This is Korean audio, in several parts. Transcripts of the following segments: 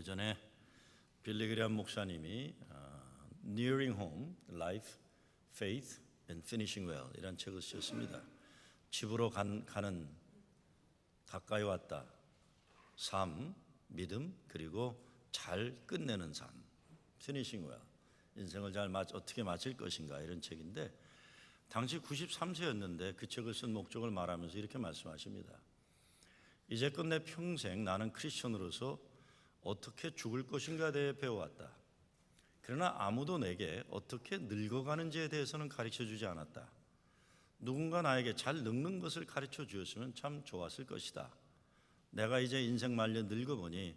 오래전에 빌리 그레이엄 목사님이 Nearing Home, Life, Faith and Finishing Well 이라는 책을 쓰셨습니다. 집으로 가는 가까이 왔다. 삶, 믿음, 그리고 잘 끝내는 삶. Finishing Well. 인생을 잘 어떻게 마칠 것인가 이런 책인데 당시 93세였는데 그 책을 쓴 목적을 말하면서 이렇게 말씀하십니다. 이제껏 내 평생 나는 크리스천으로서 어떻게 죽을 것인가에 대해 배워왔다. 그러나 아무도 내게 어떻게 늙어가는지에 대해서는 가르쳐주지 않았다. 누군가 나에게 잘 늙는 것을 가르쳐 주었으면 참 좋았을 것이다. 내가 이제 인생 말년 늙어보니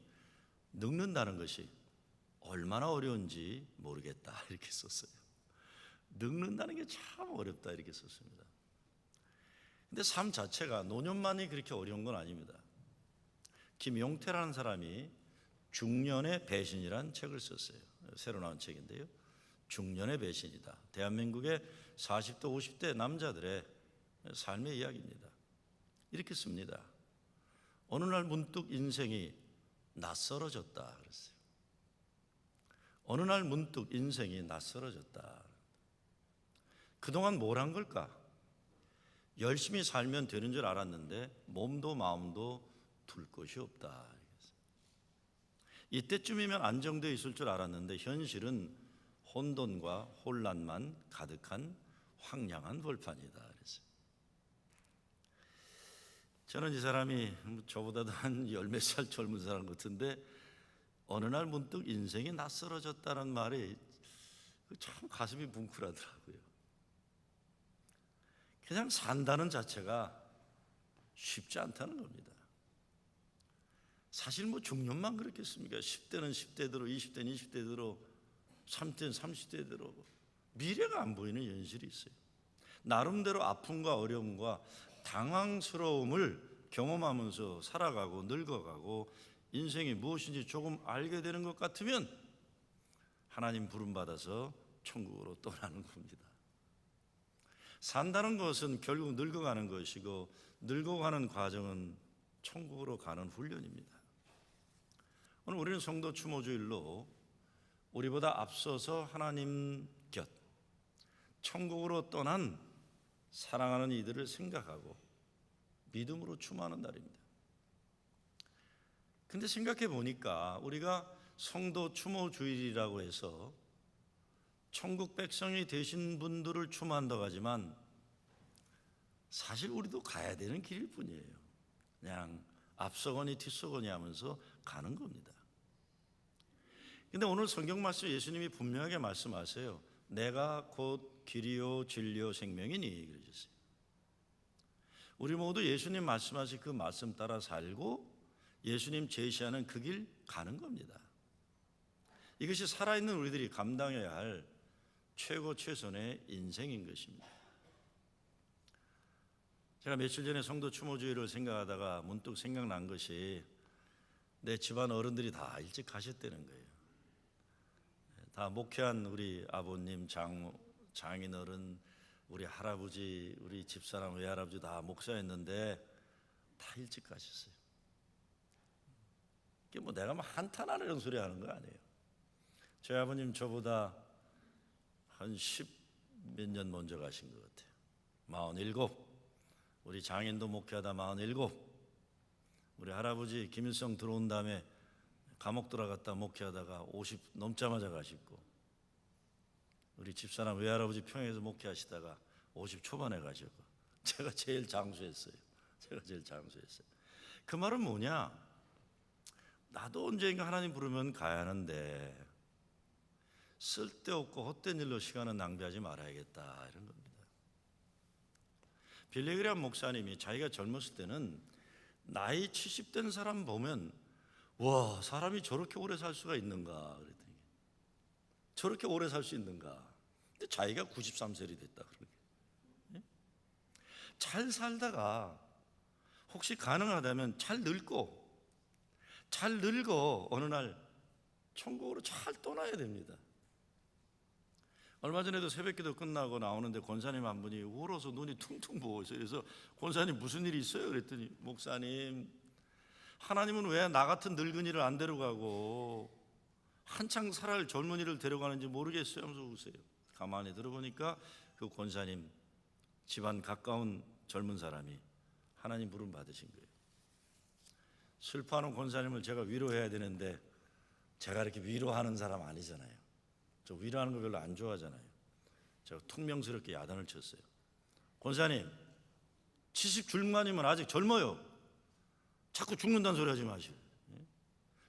늙는다는 것이 얼마나 어려운지 모르겠다 이렇게 썼어요. 늙는다는 게 참 어렵다 이렇게 썼습니다. 근데 삶 자체가 노년만이 그렇게 어려운 건 아닙니다. 김용태라는 사람이 중년의 배신이라는 책을 썼어요. 새로 나온 책인데요. 중년의 배신이다. 대한민국의 40대 50대 남자들의 삶의 이야기입니다. 이렇게 씁니다. 어느 날 문득 인생이 낯설어졌다 그랬어요. 어느 날 문득 인생이 낯설어졌다. 그동안 뭘 한 걸까? 열심히 살면 되는 줄 알았는데 몸도 마음도 둘 곳이 없다. 이때쯤이면 안정되어 있을 줄 알았는데 현실은 혼돈과 혼란만 가득한 황량한 벌판이다. 그랬어요. 저는 이 사람이 저보다도 한 열 몇 살 젊은 사람 같은데 어느 날 문득 인생이 낯설어졌다는 말이 참 가슴이 뭉클하더라고요. 그냥 산다는 자체가 쉽지 않다는 겁니다. 사실 중년만 그렇겠습니까? 10대는 10대대로, 20대는 20대대로, 30대는 30대대로 미래가 안 보이는 현실이 있어요. 나름대로 아픔과 어려움과 당황스러움을 경험하면서 살아가고 늙어가고 인생이 무엇인지 조금 알게 되는 것 같으면 하나님 부름받아서 천국으로 떠나는 겁니다. 산다는 것은 결국 늙어가는 것이고 늙어가는 과정은 천국으로 가는 훈련입니다. 오늘 우리는 성도 추모주일로 우리보다 앞서서 하나님 곁 천국으로 떠난 사랑하는 이들을 생각하고 믿음으로 추모하는 날입니다. 근데 생각해 보니까 우리가 성도 추모주일이라고 해서 천국 백성이 되신 분들을 추모한다고 하지만 사실 우리도 가야 되는 길일 뿐이에요. 그냥 앞서거니 뒤서거니 하면서 가는 겁니다. 근데 오늘 성경 말씀 예수님이 분명하게 말씀하세요. 내가 곧 길이요 진리요 생명이니 그러셨어요. 우리 모두 예수님 말씀하신 그 말씀 따라 살고 예수님 제시하는 그 길 가는 겁니다. 이것이 살아있는 우리들이 감당해야 할 최고 최선의 인생인 것입니다. 제가 며칠 전에 성도 추모주일을 생각하다가 문득 생각난 것이 내 집안 어른들이 다 일찍 가셨다는 거예요. 다 목회한 우리 아버님, 장인 어른, 우리 할아버지, 우리 집사람, 외할아버지 다 목사였는데 다 일찍 가셨어요. 이게 내가 한탄하는 소리 하는 거 아니에요. 저희 아버님 저보다 한 10 몇 년 먼저 가신 것 같아요. 47. 우리 장인도 목회하다 47. 우리 할아버지 김일성 들어온 다음에 감옥 들어갔다 목회하다가 50 넘자마자 가시고, 우리 집사람 외할아버지 평양에서 목회하시다가 50 초반에 가시고, 제가 제일 장수했어요. 그 말은 뭐냐? 나도 언젠가 하나님 부르면 가야 하는데 쓸데없고 헛된 일로 시간은 낭비하지 말아야겠다 이런 겁니다. 빌리 그레이엄 목사님이 자기가 젊었을 때는 나이 70된 사람 보면 와, 사람이 저렇게 오래 살 수가 있는가 그랬더니 저렇게 오래 살 수 있는가. 근데 자기가 93살이 됐다 그러게. 잘 살다가 혹시 가능하다면 잘 늙어 어느 날 천국으로 잘 떠나야 됩니다. 얼마 전에도 새벽기도 끝나고 나오는데 권사님 한 분이 울어서 눈이 퉁퉁 부어 있어요. 그래서 권사님 무슨 일이 있어요? 그랬더니 목사님 하나님은 왜 나 같은 늙은이를 안 데려가고 한창 살아갈 젊은이를 데려가는지 모르겠어요 하면서 우세요. 가만히 들어보니까 그 권사님 집안 가까운 젊은 사람이 하나님 부름 받으신 거예요. 슬퍼하는 권사님을 제가 위로해야 되는데 제가 이렇게 위로하는 사람 아니잖아요. 저 위로하는 거 별로 안 좋아하잖아요. 제가 퉁명스럽게 야단을 쳤어요. 권사님 70 중반이면 아직 젊어요. 자꾸 죽는다는 소리 하지 마시고,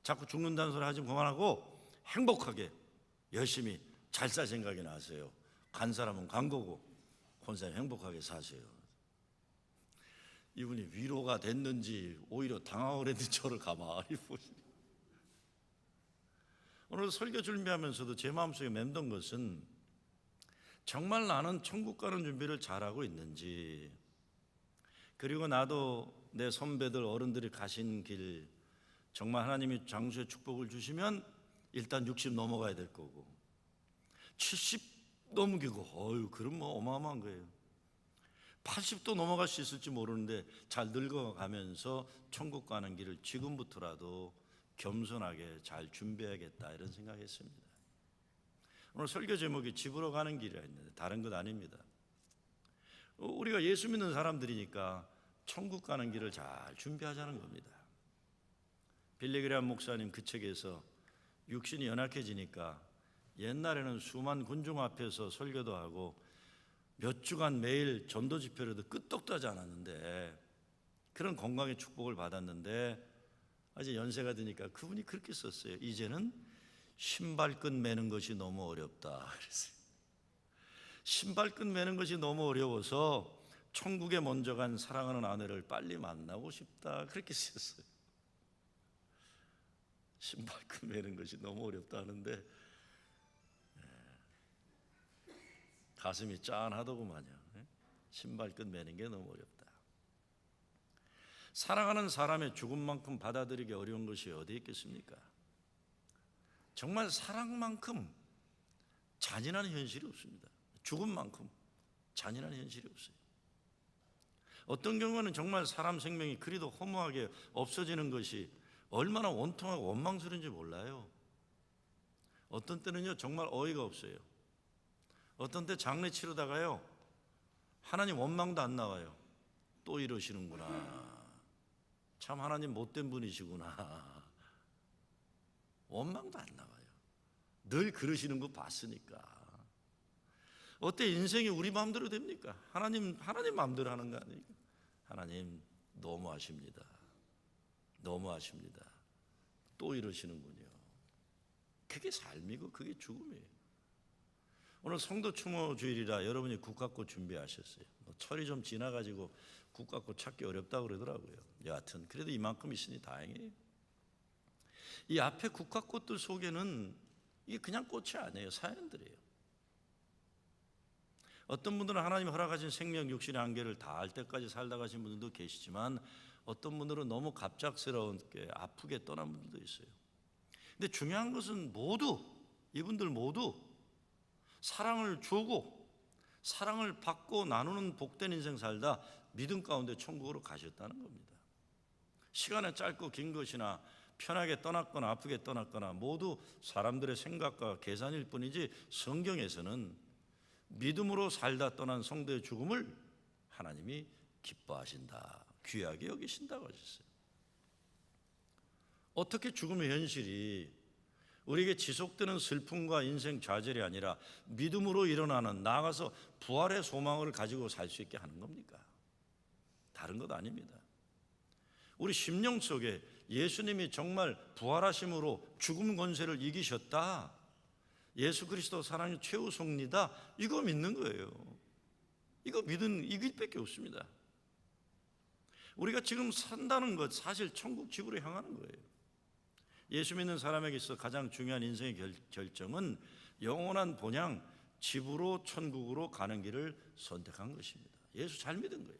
자꾸 죽는다는 소리 하지 그만하고 행복하게 열심히 잘 살 생각이 나세요. 간 사람은 간 거고 권사님 행복하게 사세요. 이분이 위로가 됐는지 오히려 당황을 했는지 저를 가만히 보시니, 오늘 설교 준비하면서도 제 마음속에 맴돈 것은 정말 나는 천국 가는 준비를 잘하고 있는지, 그리고 나도 내 선배들 어른들이 가신 길 정말 하나님이 장수의 축복을 주시면 일단 60 넘어가야 될 거고 70 넘기고 그럼 뭐 어마어마한 거예요. 80도 넘어갈 수 있을지 모르는데 잘 늙어가면서 천국 가는 길을 지금부터라도 겸손하게 잘 준비해야겠다 이런 생각했습니다. 오늘 설교 제목이 집으로 가는 길이라 했는데 다른 것 아닙니다. 우리가 예수 믿는 사람들이니까 천국 가는 길을 잘 준비하자는 겁니다. 빌리 그레이엄 목사님 그 책에서 육신이 연약해지니까 옛날에는 수만 군중 앞에서 설교도 하고 몇 주간 매일 전도 집회로도 끄떡도 하지 않았는데 그런 건강의 축복을 받았는데 이제 연세가 드니까 그분이 그렇게 썼어요. 이제는 신발끈 매는 것이 너무 어렵다 그랬어요. 신발끈 매는 것이 너무 어려워서 천국에 먼저 간 사랑하는 아내를 빨리 만나고 싶다 그렇게 쓰였어요. 신발끈 매는 것이 너무 어렵다 하는데 가슴이 짠하더구만요. 신발끈 매는 게 너무 어렵다. 사랑하는 사람의 죽음만큼 받아들이기 어려운 것이 어디 있겠습니까? 정말 사랑만큼 잔인한 현실이 없습니다. 죽음만큼 잔인한 현실이 없어요. 어떤 경우는 정말 사람 생명이 그리도 허무하게 없어지는 것이 얼마나 원통하고 원망스러운지 몰라요. 어떤 때는요 정말 어이가 없어요. 어떤 때 장례 치르다가요 하나님 원망도 안 나와요. 또 이러시는구나, 참 하나님 못된 분이시구나, 원망도 안 나와요. 늘 그러시는 거 봤으니까. 어때 인생이 우리 마음대로 됩니까? 하나님 마음대로 하는 거 아니에요? 하나님 너무하십니다. 너무하십니다. 또 이러시는군요. 그게 삶이고 그게 죽음이에요. 오늘 성도 추모 주일이라 여러분이 국화꽃 준비하셨어요. 철이 좀 지나가지고 국화꽃 찾기 어렵다고 그러더라고요. 여하튼 그래도 이만큼 있으니 다행이에요. 이 앞에 국화꽃들 속에는 이게 그냥 꽃이 아니에요. 사연들이에요. 어떤 분들은 하나님 허락하신 생명 육신의 한계를 다할 때까지 살다 가신 분들도 계시지만 어떤 분들은 너무 갑작스럽게 아프게 떠난 분들도 있어요. 근데 중요한 것은 이분들 모두 사랑을 주고 사랑을 받고 나누는 복된 인생 살다 믿음 가운데 천국으로 가셨다는 겁니다. 시간이 짧고 긴 것이나 편하게 떠났거나 아프게 떠났거나 모두 사람들의 생각과 계산일 뿐이지 성경에서는 믿음으로 살다 떠난 성도의 죽음을 하나님이 기뻐하신다, 귀하게 여기신다고 하셨어요. 어떻게 죽음의 현실이 우리에게 지속되는 슬픔과 인생 좌절이 아니라 믿음으로 일어나는, 나아가서 부활의 소망을 가지고 살 수 있게 하는 겁니까? 다른 것 아닙니다. 우리 심령 속에 예수님이 정말 부활하심으로 죽음 권세를 이기셨다, 예수 그리스도 사랑이 최우선이다, 이거 믿는 거예요. 이거 믿은 이길 밖에 없습니다. 우리가 지금 산다는 것 사실 천국 집으로 향하는 거예요. 예수 믿는 사람에게 있어 가장 중요한 인생의 결정은 영원한 본향 집으로 천국으로 가는 길을 선택한 것입니다. 예수 잘 믿은 거예요.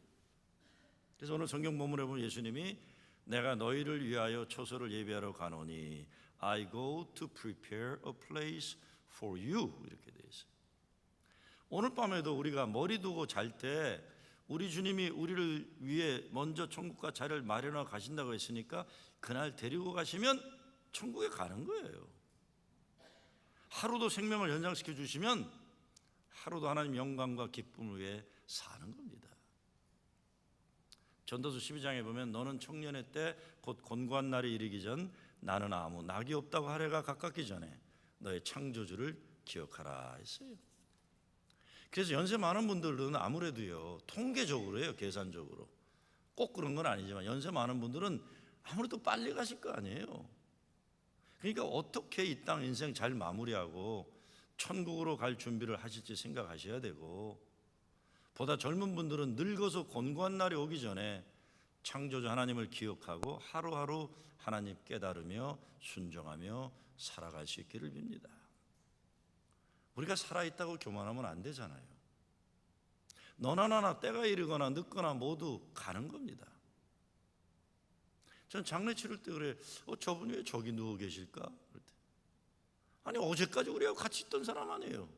그래서 오늘 성경 본문에 보면 예수님이 내가 너희를 위하여 처소를 예비하러 가노니 I go to prepare a place for you 이렇게 되어 있어요. 오늘 밤에도 우리가 머리 두고 잘 때 우리 주님이 우리를 위해 먼저 천국과 자리를 마련하고 가신다고 했으니까 그날 데리고 가시면 천국에 가는 거예요. 하루도 생명을 연장시켜 주시면 하루도 하나님 영광과 기쁨을 위해 사는 겁니다. 전도서 12장에 보면 너는 청년의 때 곧 곤고한 날이 이르기 전 나는 아무 낙이 없다고 하래가 가깝기 전에 너의 창조주를 기억하라 했어요. 그래서 연세 많은 분들은 아무래도요, 통계적으로요, 계산적으로 꼭 그런 건 아니지만 연세 많은 분들은 아무래도 빨리 가실 거 아니에요. 그러니까 어떻게 이 땅 인생 잘 마무리하고 천국으로 갈 준비를 하실지 생각하셔야 되고, 보다 젊은 분들은 늙어서 곤고한 날이 오기 전에 창조주 하나님을 기억하고 하루하루 하나님 깨달으며 순종하며 살아갈 수 있기를 빕니다. 우리가 살아있다고 교만하면 안 되잖아요. 너나 나나 때가 이르거나 늦거나 모두 가는 겁니다. 전 장례 치를 때 그래, 저분이 왜 저기 누워 계실까? 그럴 때. 아니 어제까지 우리하고 같이 있던 사람 아니에요.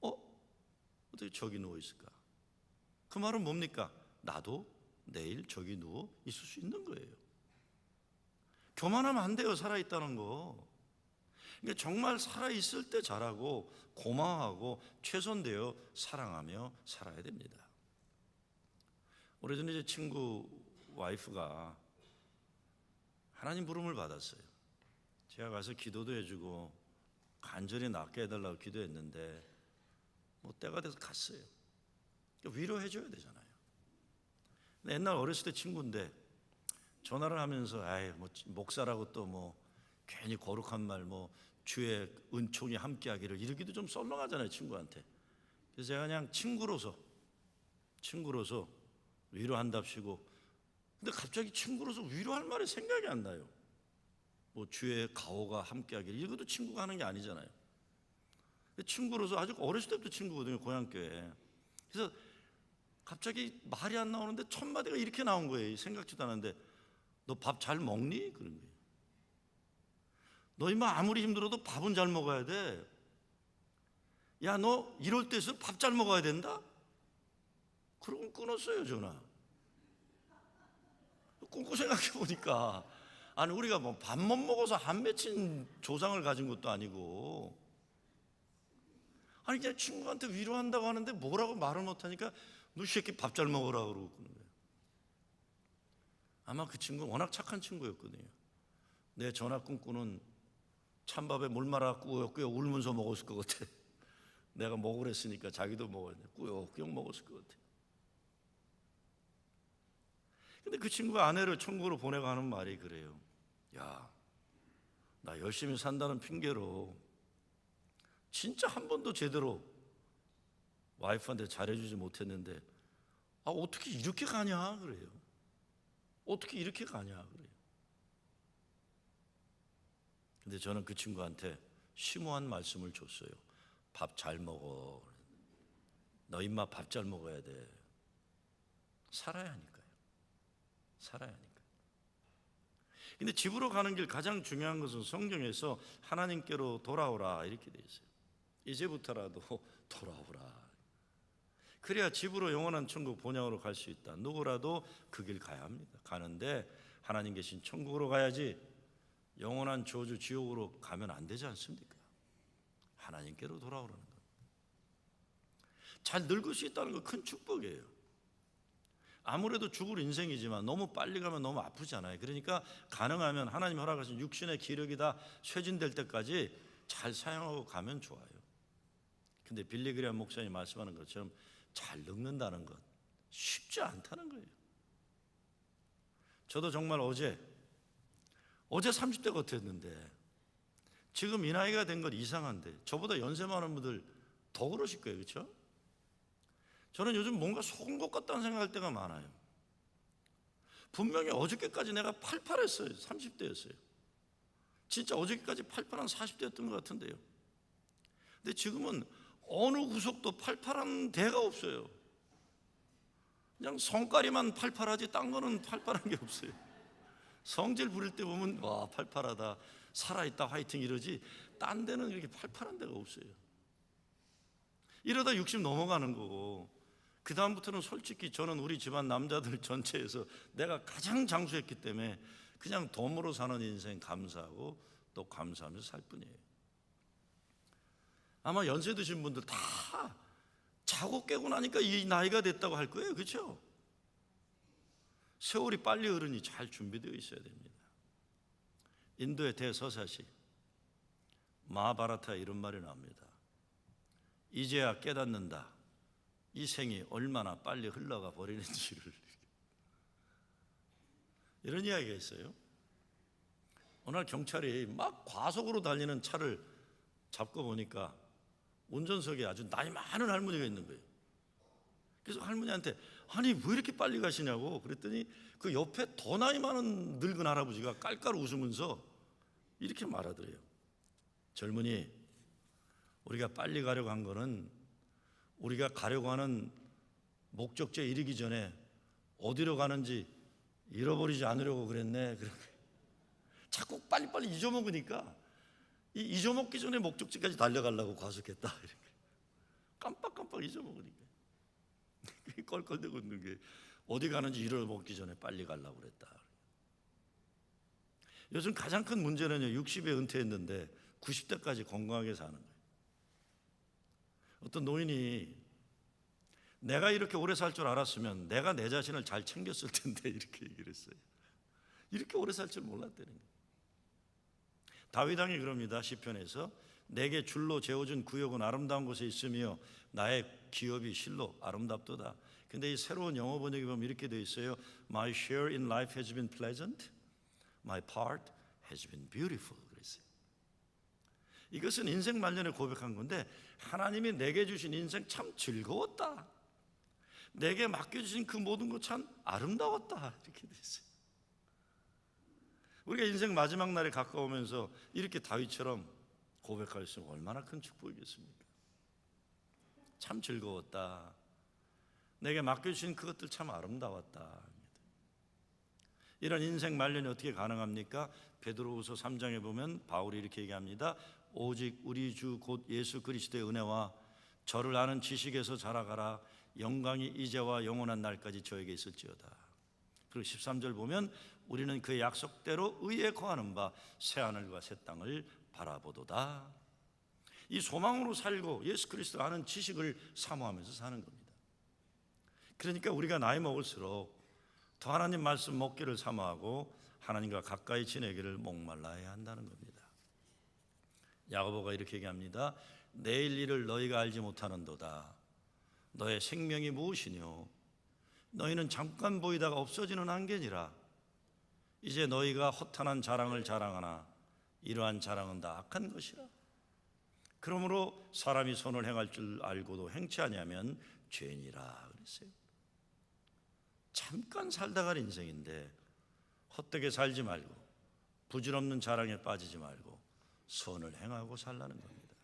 어떻게 저기 누워 있을까? 그 말은 뭡니까? 나도 내일 저기 누워 있을 수 있는 거예요. 교만하면 안 돼요. 살아있다는 거. 그러니까 정말 살아있을 때 잘하고 고마워하고 최선 되어 사랑하며 살아야 됩니다. 오래전에 제 친구 와이프가 하나님 부름을 받았어요. 제가 가서 기도도 해주고 간절히 낫게 해달라고 기도했는데 뭐 때가 돼서 갔어요. 위로해줘야 되잖아요. 옛날 어렸을 때 친구인데 전화를 하면서 뭐 목사라고 또 뭐 괜히 거룩한 말 뭐 주의 은총이 함께하기를 이러기도 좀 썰렁하잖아요, 친구한테. 그래서 제가 그냥 친구로서 위로한답시고, 근데 갑자기 친구로서 위로할 말이 생각이 안 나요. 뭐 주의 가호가 함께하기를 이것도 친구가 하는 게 아니잖아요. 친구로서 아주 어렸을 때부터 친구거든요, 고향교회. 그래서 갑자기 말이 안 나오는데 첫 마디가 이렇게 나온 거예요. 생각지도 않았는데 너 밥 잘 먹니? 그런 거예요. 너 임마 아무리 힘들어도 밥은 잘 먹어야 돼. 야, 너 이럴 때일수록 밥 잘 먹어야 된다? 그러고 끊었어요, 전화. 꼼꼼 생각해 보니까 아니 우리가 뭐 밥 못 먹어서 한 맺힌 조상을 가진 것도 아니고, 아니 그냥 친구한테 위로한다고 하는데 뭐라고 말을 못하니까 너 새끼 밥 잘 먹으라 그러고 그러는 거예요. 아마 그 친구 워낙 착한 친구였거든요. 내 전화 끊고는 찬밥에 물 말아 꾸역꾸역 울면서 먹었을 것 같아. 내가 먹으랬으니까 자기도 먹어야 돼. 꾸역꾸역 먹었을 것 같아. 근데 그 친구가 아내를 천국으로 보내고 하는 말이 그래요. 야, 나 열심히 산다는 핑계로 진짜 한 번도 제대로 와이프한테 잘해주지 못했는데 어떻게 이렇게 가냐 그래요. 어떻게 이렇게 가냐 그래요. 근데 저는 그 친구한테 심오한 말씀을 줬어요. 밥 잘 먹어. 너 임마 밥 잘 먹어야 돼. 살아야 하니까요. 살아야 하니까. 근데 집으로 가는 길 가장 중요한 것은 성경에서 하나님께로 돌아오라 이렇게 돼 있어요. 이제부터라도 돌아오라. 그래야 집으로 영원한 천국 본향으로 갈 수 있다. 누구라도 그 길 가야 합니다. 가는데 하나님 계신 천국으로 가야지 영원한 저주 지옥으로 가면 안 되지 않습니까? 하나님께로 돌아오라는 것. 잘 늙을 수 있다는 건 큰 축복이에요. 아무래도 죽을 인생이지만 너무 빨리 가면 너무 아프잖아요. 그러니까 가능하면 하나님 허락하신 육신의 기력이 다 쇠진될 때까지 잘 사용하고 가면 좋아요. 근데 빌리 그레이엄 목사님이 말씀하는 것처럼 잘 늙는다는 것 쉽지 않다는 거예요. 저도 정말 어제 30대 같았는데 지금 이 나이가 된 건 이상한데 저보다 연세 많은 분들 더 그러실 거예요. 그렇죠? 저는 요즘 뭔가 속은 것 같다는 생각할 때가 많아요. 분명히 어저께까지 내가 팔팔했어요. 30대였어요. 진짜 어저께까지 팔팔한 40대였던 것 같은데요. 근데 지금은 어느 구석도 팔팔한 데가 없어요. 그냥 성깔이만 팔팔하지 딴 거는 팔팔한 게 없어요. 성질 부릴 때 보면 와 팔팔하다, 살아있다, 화이팅 이러지 딴 데는 이렇게 팔팔한 데가 없어요. 이러다 60 넘어가는 거고, 그 다음부터는 솔직히 저는 우리 집안 남자들 전체에서 내가 가장 장수했기 때문에 그냥 덤으로 사는 인생 감사하고 또 감사하면서 살 뿐이에요. 아마 연세 드신 분들 다 자고 깨고 나니까 이 나이가 됐다고 할 거예요. 그렇죠? 세월이 빨리 흐르니 잘 준비되어 있어야 됩니다. 인도의 대서사시 마하바라타에 이런 말이 나옵니다. 이제야 깨닫는다. 이 생이 얼마나 빨리 흘러가 버리는지를. 이런 이야기가 있어요. 어느 날 경찰이 막 과속으로 달리는 차를 잡고 보니까 운전석에 아주 나이 많은 할머니가 있는 거예요. 그래서 할머니한테 아니 왜 이렇게 빨리 가시냐고 그랬더니 그 옆에 더 나이 많은 늙은 할아버지가 깔깔 웃으면서 이렇게 말하더래요. 젊은이, 우리가 빨리 가려고 한 거는 우리가 가려고 하는 목적지에 이르기 전에 어디로 가는지 잃어버리지 않으려고 그랬네. 자꾸 빨리빨리 잊어먹으니까 잊어먹기 전에 목적지까지 달려가려고 과속했다. 이렇게 깜빡깜빡 잊어먹으니까 껄껄대고 있는 게 어디 가는지 잃어먹기 전에 빨리 가려고 그랬다. 요즘 가장 큰 문제는요, 60에 은퇴했는데 90대까지 건강하게 사는 거예요. 어떤 노인이 내가 이렇게 오래 살 줄 알았으면 내가 내 자신을 잘 챙겼을 텐데 이렇게 얘기를 했어요. 이렇게 오래 살 줄 몰랐다는 거예요. 다윗 왕이 그럽니다. 시편에서 내게 줄로 재워준 구역은 아름다운 곳에 있으며 나의 기업이 실로 아름답도다. 근데 이 새로운 영어 번역에 보면 이렇게 되어 있어요. My share in life has been pleasant. My part has been beautiful. 그랬어요. 이것은 인생 말년에 고백한 건데 하나님이 내게 주신 인생 참 즐거웠다. 내게 맡겨주신 그 모든 것 참 아름다웠다. 이렇게 되어 있어요. 우리가 인생 마지막 날에 가까우면서 이렇게 다윗처럼 고백할 수 있으면 얼마나 큰 축복이겠습니까? 참 즐거웠다. 내게 맡겨주신 그것들 참 아름다웠다. 이런 인생 말년이 어떻게 가능합니까? 베드로후서 3장에 보면 바울이 이렇게 얘기합니다. 오직 우리 주 곧 예수 그리스도의 은혜와 저를 아는 지식에서 자라가라. 영광이 이제와 영원한 날까지 저에게 있을지어다. 그리고 13절 보면 우리는 그의 약속대로 의에 거하는 바 새하늘과 새 땅을 바라보도다. 이 소망으로 살고 예수 그리스도 아는 지식을 사모하면서 사는 겁니다. 그러니까 우리가 나이 먹을수록 더 하나님 말씀 먹기를 사모하고 하나님과 가까이 지내기를 목말라야 한다는 겁니다. 야고보가 이렇게 얘기합니다. 내일 일을 너희가 알지 못하는도다. 너의 생명이 무엇이뇨? 너희는 잠깐 보이다가 없어지는 안개니라. 이제 너희가 허탄한 자랑을 자랑하나 이러한 자랑은 다 악한 것이라. 그러므로 사람이 선을 행할 줄 알고도 행치 아니하면 죄니라 그랬어요. 잠깐 살다 갈 인생인데 헛되게 살지 말고 부질없는 자랑에 빠지지 말고 선을 행하고 살라는 겁니다.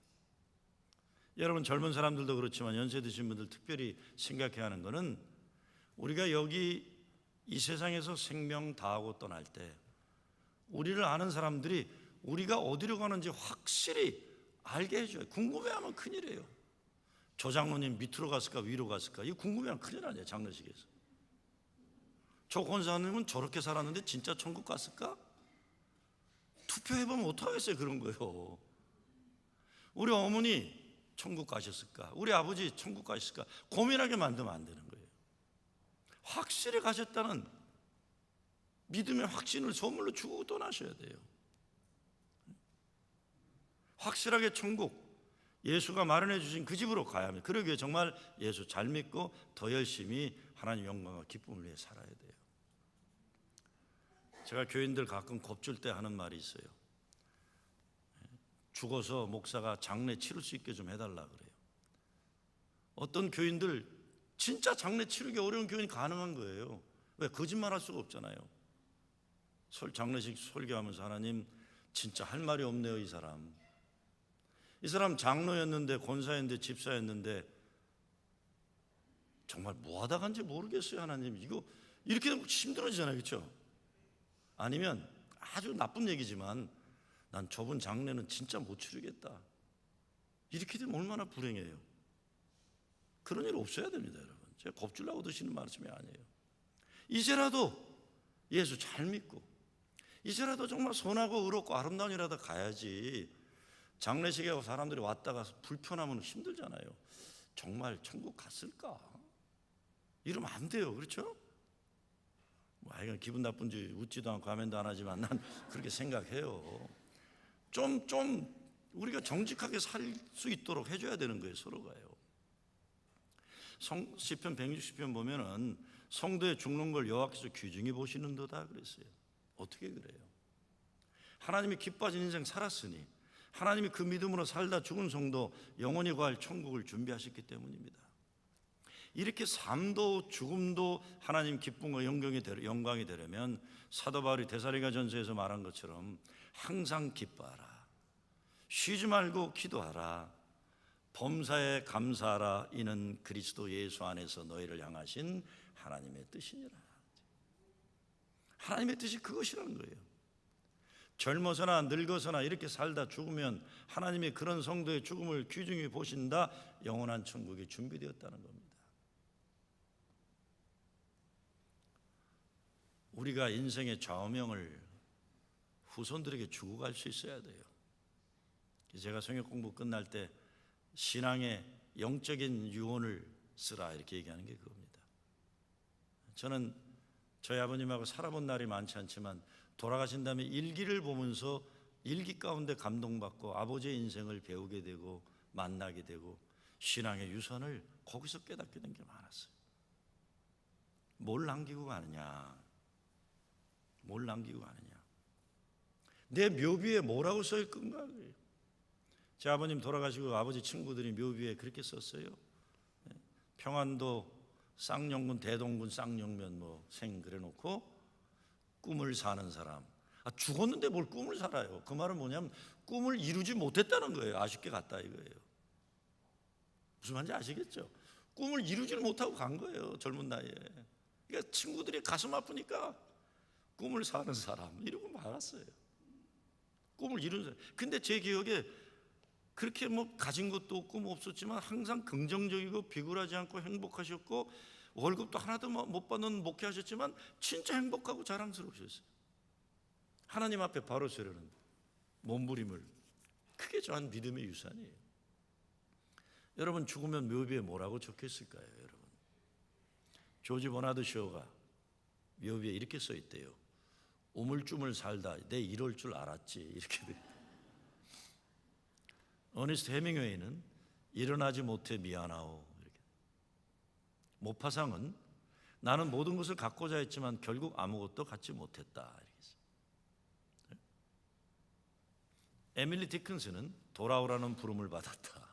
여러분 젊은 사람들도 그렇지만 연세 드신 분들 특별히 생각해야 하는 것은 우리가 여기 이 세상에서 생명 다하고 떠날 때 우리를 아는 사람들이 우리가 어디로 가는지 확실히 알게 해줘요. 궁금해하면 큰일이에요. 조 장로님 밑으로 갔을까 위로 갔을까 이거 궁금해하면 큰일 아니에요. 장례식에서. 조 권사님은 저렇게 살았는데 진짜 천국 갔을까? 투표해보면 어떡하겠어요. 그런 거예요. 우리 어머니 천국 가셨을까? 우리 아버지 천국 가셨을까? 고민하게 만들면 안 되는 거예요. 확실히 가셨다는 믿음의 확신을 선물로 주고 떠나셔야 돼요. 확실하게 천국 예수가 마련해 주신 그 집으로 가야 합니다. 그러기 위해 정말 예수 잘 믿고 더 열심히 하나님 영광과 기쁨을 위해 살아야 돼요. 제가 교인들 가끔 겁줄 때 하는 말이 있어요. 죽어서 목사가 장례 치를 수 있게 좀 해달라 그래요. 어떤 교인들 진짜 장례 치르기 어려운 교인이 가능한 거예요. 왜? 거짓말할 수가 없잖아요. 장례식 설교하면서 하나님 진짜 할 말이 없네요. 이 사람 장로였는데 권사였는데 집사였는데 정말 뭐 하다 간지 모르겠어요. 하나님 이거 이렇게 되면 힘들어지잖아요. 그렇죠? 아니면 아주 나쁜 얘기지만 난 저번 장례는 진짜 못 치르겠다. 이렇게 되면 얼마나 불행해요. 그런 일 없어야 됩니다. 여러분. 제가 겁주려고 드시는 말씀이 아니에요. 이제라도 예수 잘 믿고 이제라도 정말 선하고 의롭고 아름다운 일하다 가야지. 장례식에 사람들이 왔다가 불편하면 힘들잖아요. 정말 천국 갔을까? 이러면 안 돼요. 그렇죠? 이건 기분 나쁜지 웃지도 않고 하면도 안 하지만 난 그렇게 생각해요. 좀 우리가 정직하게 살 수 있도록 해줘야 되는 거예요. 서로가요. 시편 160편 보면은 성도의 죽는 걸 여호와께서 귀중히 보시는도다 그랬어요. 어떻게 그래요? 하나님이 기뻐하신 인생 살았으니 하나님이 그 믿음으로 살다 죽은 성도 영원히 거할 천국을 준비하셨기 때문입니다. 이렇게 삶도 죽음도 하나님 기쁨과 영광이 되려면 사도 바울이 데살로니가 전서에서 말한 것처럼 항상 기뻐하라, 쉬지 말고 기도하라, 범사에 감사하라, 이는 그리스도 예수 안에서 너희를 향하신 하나님의 뜻이니라. 하나님의 뜻이 그것이라는 거예요. 젊어서나 늙어서나 이렇게 살다 죽으면 하나님이 그런 성도의 죽음을 귀중히 보신다. 영원한 천국이 준비되었다는 겁니다. 우리가 인생의 좌우명을 후손들에게 주고 갈 수 있어야 돼요. 제가 성역 공부 끝날 때 신앙의 영적인 유언을 쓰라 이렇게 얘기하는 게 그겁니다. 저는 저희 아버님하고 살아본 날이 많지 않지만 돌아가신 다음에 일기를 보면서 일기 가운데 감동받고 아버지의 인생을 배우게 되고 만나게 되고 신앙의 유산을 거기서 깨닫게 된 게 많았어요. 뭘 남기고 가느냐? 뭘 남기고 가느냐? 내 묘비에 뭐라고 써일 건가? 제 아버님 돌아가시고 아버지 친구들이 묘비에 그렇게 썼어요. 평안도 쌍용군 대동군 쌍용면 생 그래놓고 꿈을 사는 사람. 죽었는데 뭘 꿈을 살아요? 그 말은 뭐냐면 꿈을 이루지 못했다는 거예요. 아쉽게 갔다 이거예요. 무슨 말인지 아시겠죠? 꿈을 이루지를 못하고 간 거예요. 젊은 나이에. 그러니까 친구들이 가슴 아프니까 꿈을 사는 사람 이러고 말았어요. 꿈을 이루는 사람. 근데 제 기억에 그렇게 가진 것도 없고 없었지만 항상 긍정적이고 비굴하지 않고 행복하셨고 월급도 하나도 못 받는 목회하셨지만 진짜 행복하고 자랑스러우셨어요. 하나님 앞에 바로 서려는 몸부림을. 그게 저한 믿음의 유산이에요. 여러분 죽으면 묘비에 뭐라고 적혀있을까요? 여러분 조지 버나드 쇼가 묘비에 이렇게 써있대요. 우물쭈물 살다 내 이럴 줄 알았지 이렇게 돼요. 어니스트 해밍웨이는 일어나지 못해 미안하오 이렇게. 모파상은 나는 모든 것을 갖고자 했지만 결국 아무것도 갖지 못했다 이렇게 했어요. 에밀리 디킨스는 돌아오라는 부름을 받았다.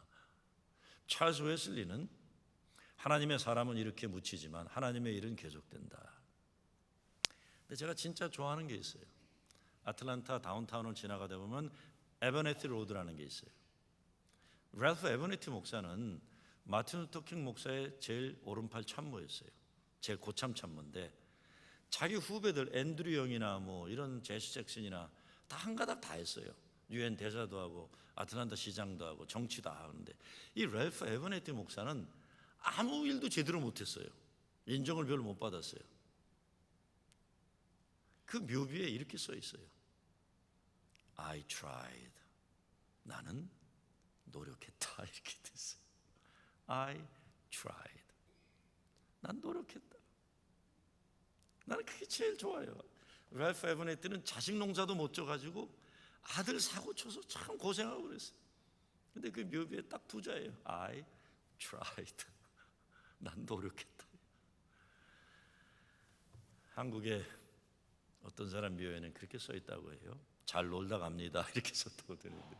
찰스 웨슬리는 하나님의 사람은 이렇게 묻히지만 하나님의 일은 계속된다. 근데 제가 진짜 좋아하는 게 있어요. 아틀란타 다운타운을 지나가다 보면 에버네티 로드라는 게 있어요. 랄프 에버네티 목사는 마틴 루터 킹 목사의 제일 오른팔 참모였어요. 제일 고참 참모인데 자기 후배들 앤드류 영이나 이런 제시 잭슨이나 다 한가닥 다 했어요. 유엔 대사도 하고 아틀란타 시장도 하고 정치도 하는데 이 랄프 에버네티 목사는 아무 일도 제대로 못했어요. 인정을 별로 못 받았어요. 그 묘비에 이렇게 써 있어요. I tried. 나는 노력했다 이렇게 됐어요. I tried. 난 노력했다. 나는 그게 제일 좋아요. 랄프 에버네티는 자식 농사도 못 져가지고 아들 사고 쳐서 참 고생하고 그랬어요. 근데 그 묘비에 딱 두 자예요. I tried. 난 노력했다. 한국에 어떤 사람 묘에는 그렇게 써 있다고 해요. 잘 놀다 갑니다 이렇게 썼다고 들었는데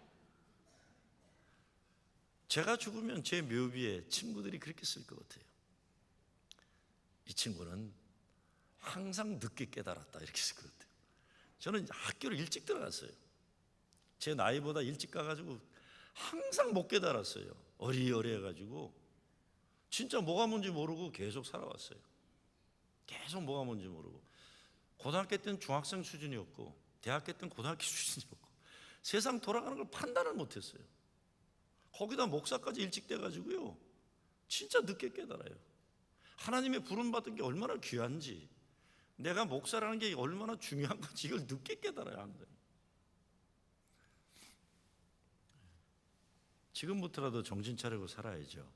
제가 죽으면 제 묘비에 친구들이 그렇게 쓸 것 같아요. 이 친구는 항상 늦게 깨달았다 이렇게 쓸 것 같아요. 저는 학교를 일찍 들어갔어요. 제 나이보다 일찍 가가지고 항상 못 깨달았어요. 어리어리해가지고 진짜 뭐가 뭔지 모르고 계속 살아왔어요. 계속 뭐가 뭔지 모르고 고등학교 때는 중학생 수준이었고 대학교 때는 고등학교 수준이었고 세상 돌아가는 걸 판단을 못했어요. 거기다 목사까지 일찍 돼가지고요 진짜 늦게 깨달아요. 하나님의 부름받은 게 얼마나 귀한지, 내가 목사라는 게 얼마나 중요한 건지 이걸 늦게 깨달아야 합니다. 지금부터라도 정신 차리고 살아야죠.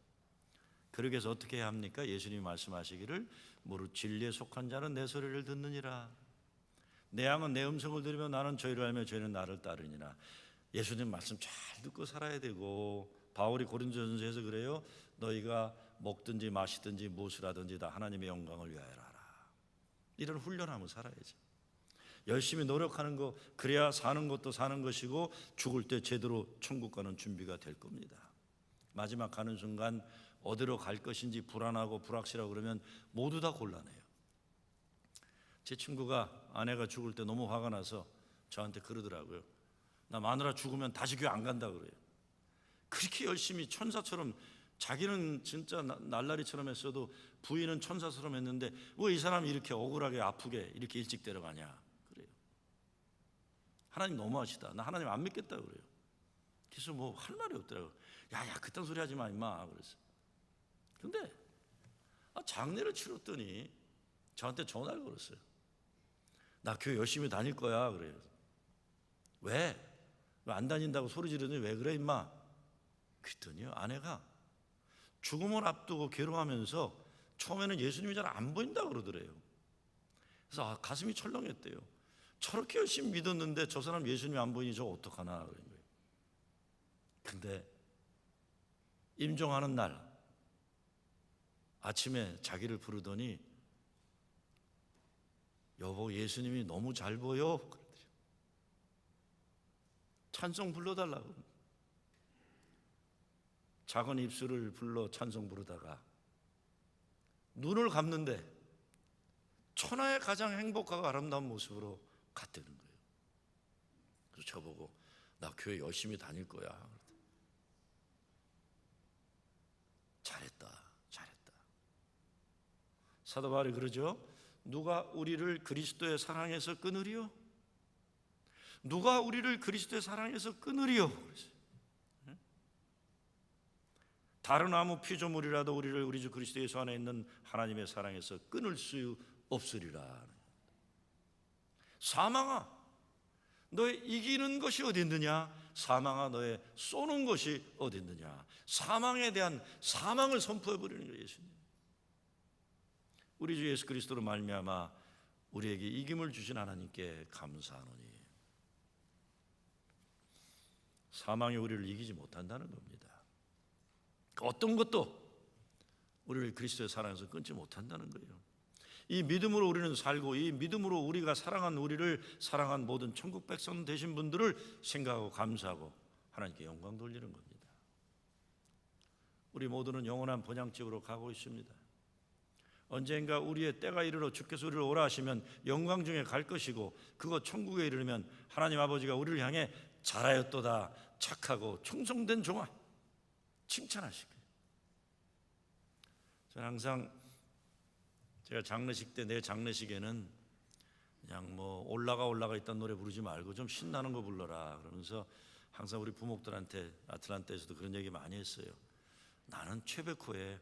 그러기 위해서 어떻게 해야 합니까? 예수님이 말씀하시기를 무릇 진리에 속한 자는 내 소리를 듣느니라. 내 양은 내 음성을 들으며 나는 저희를 알며 저희는 나를 따르니라. 예수님 말씀 잘 듣고 살아야 되고, 바울이 고린도전서에서 그래요. 너희가 먹든지 마시든지 무엇을 하든지 다 하나님의 영광을 위하여 하라. 이런 훈련하면 살아야죠. 열심히 노력하는 거, 그래야 사는 것도 사는 것이고 죽을 때 제대로 천국 가는 준비가 될 겁니다. 마지막 가는 순간 어디로 갈 것인지 불안하고 불확실하고 그러면 모두 다 곤란해요. 제 친구가 아내가 죽을 때 너무 화가 나서 저한테 그러더라고요. 나 마누라 죽으면 다시 교회 안 간다 그래요. 그렇게 열심히 천사처럼, 자기는 진짜 날라리처럼 했어도 부인은 천사처럼 했는데 왜 이 사람이 이렇게 억울하게 아프게 이렇게 일찍 데려가냐 그래요. 하나님 너무하시다. 나 하나님 안 믿겠다 그래요. 그래서 뭐 할 말이 없더라고요. 야야 그딴 소리 하지 마 임마 그랬어. 근데 장례를 치렀더니 저한테 전화를 걸었어요. 나 교회 열심히 다닐 거야 그래요. 왜 안 다닌다고 소리 지르더니 왜 그래 임마. 그랬더니요, 아내가 죽음을 앞두고 괴로워하면서 처음에는 예수님이 잘 안 보인다 그러더래요. 그래서 가슴이 철렁했대요. 저렇게 열심히 믿었는데 저 사람 예수님이 안 보이니 저 어떡하나 그런 거예요. 근데 임종하는 날 아침에 자기를 부르더니 여보 예수님이 너무 잘 보여 그러더래요. 찬송 불러달라고. 작은 입술을 불러 찬송 부르다가 눈을 감는데 천하의 가장 행복하고 아름다운 모습으로 갔다는 거예요. 그래서 저보고 나 교회 열심히 다닐 거야. 잘했다. 사도 바울이 그러죠. 누가 우리를 그리스도의 사랑에서 끊으리요? 누가 우리를 그리스도의 사랑에서 끊으리요? 다른 아무 피조물이라도 우리를 우리 주 그리스도 예수 안에 있는 하나님의 사랑에서 끊을 수 없으리라. 사망아 너의 이기는 것이 어디 있느냐? 사망아 너의 쏘는 것이 어디 있느냐? 사망에 대한 사망을 선포해 버리는 거예요. 예수님. 우리 주 예수 그리스도로 말미암아 우리에게 이김을 주신 하나님께 감사하노니. 사망이 우리를 이기지 못한다는 겁니다. 어떤 것도 우리를 그리스도의 사랑에서 끊지 못한다는 거예요. 이 믿음으로 우리는 살고, 이 믿음으로 우리가 사랑한 우리를 사랑한 모든 천국 백성 되신 분들을 생각하고 감사하고 하나님께 영광 돌리는 겁니다. 우리 모두는 영원한 본향집으로 가고 있습니다. 언젠가 우리의 때가 이르러 주께서 우리를 오라 하시면 영광 중에 갈 것이고, 그거 천국에 이르면 하나님 아버지가 우리를 향해 잘하였도다 착하고 충성된 종아 칭찬하실 거예요. 저는 항상 제가 장례식 때, 내 장례식에는 그냥 뭐 올라가 있던 노래 부르지 말고 좀 신나는 거 불러라 그러면서 항상 우리 부목들한테 아틀란타에서도 그런 얘기 많이 했어요. 나는 최백호의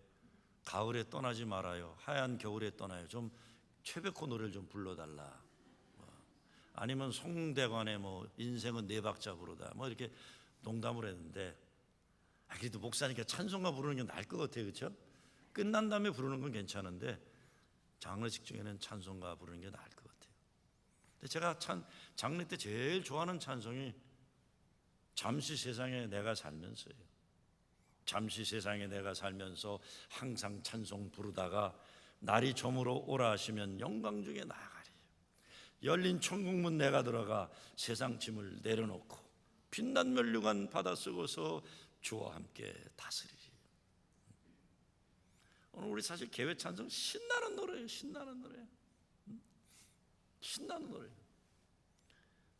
가을에 떠나지 말아요, 하얀 겨울에 떠나요, 좀 최백호 노래를 좀 불러달라. 아니면 송대관의 뭐 인생은 네 박자 부르다 뭐 이렇게 농담을 했는데, 그래도 목사니까 찬송가 부르는 게 나을 것 같아요. 그렇죠? 끝난 다음에 부르는 건 괜찮은데 장례식 중에는 찬송가 부르는 게 나을 것 같아요. 근데 제가 장례 때 제일 좋아하는 찬송이 잠시 세상에 내가 살면서예요. 잠시 세상에 내가 살면서 항상 찬송 부르다가 날이 저물어 오라 하시면 영광 중에 나아가리. 열린 천국문 내가 들어가 세상 짐을 내려놓고 빛난 면류관 받아 쓰고서 주와 함께 다스리리. 오늘 우리 사실 개회 찬송 신나는 노래예요. 신나는 노래. 신나는 노래.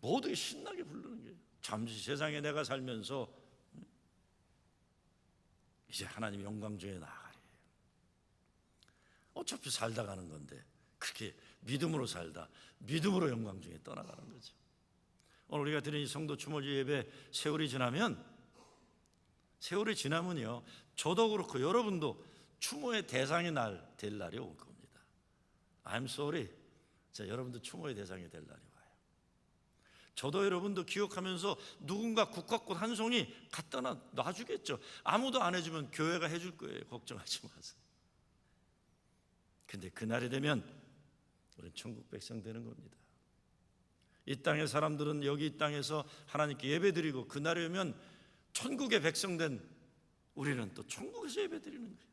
모두 신나게 부르는 거예요. 잠시 세상에 내가 살면서 이제 하나님 영광 중에 나아가리. 어차피 살다 가는 건데 그렇게 믿음으로 살다 믿음으로 영광 중에 떠나가는 거죠. 오늘 우리가 드린 이 성도 추모주 예배 세월이 지나면요, 저도 그렇고 여러분도 추모의 대상이 될 날이 올 겁니다. I'm sorry. 자, 여러분도 추모의 대상이 될 날이 와요. 저도 여러분도 기억하면서 누군가 국화꽃 한 송이 갖다 놔주겠죠. 아무도 안 해주면 교회가 해줄 거예요. 걱정하지 마세요. 근데 그날이 되면 우리는 천국 백성 되는 겁니다. 이 땅의 사람들은 여기 이 땅에서 하나님께 예배드리고 그날이 오면 천국의 백성된 우리는 또 천국에서 예배드리는 거예요.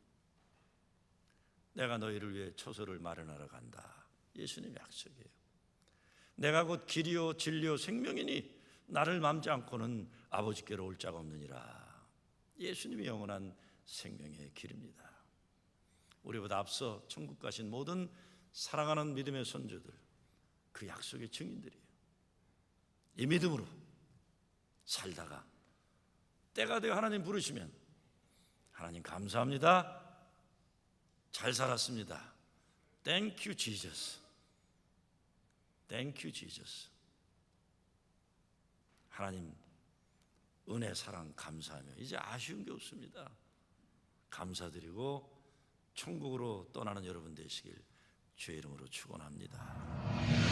내가 너희를 위해 처소를 마련하러 간다. 예수님의 약속이에요. 내가 곧 길이요 진리요 생명이니 나를 맘지 않고는 아버지께로 올 자가 없느니라. 예수님이 영원한 생명의 길입니다. 우리보다 앞서 천국 가신 모든 사랑하는 믿음의 선조들, 그 약속의 증인들이에요. 이 믿음으로 살다가 때가 되어 하나님 부르시면 하나님 감사합니다. 잘 살았습니다. Thank you, Jesus. Thank you, Jesus. 하나님 은혜 사랑 감사하며 이제 아쉬운 게 없습니다. 감사드리고 천국으로 떠나는 여러분 되시길 주의 이름으로 축원합니다.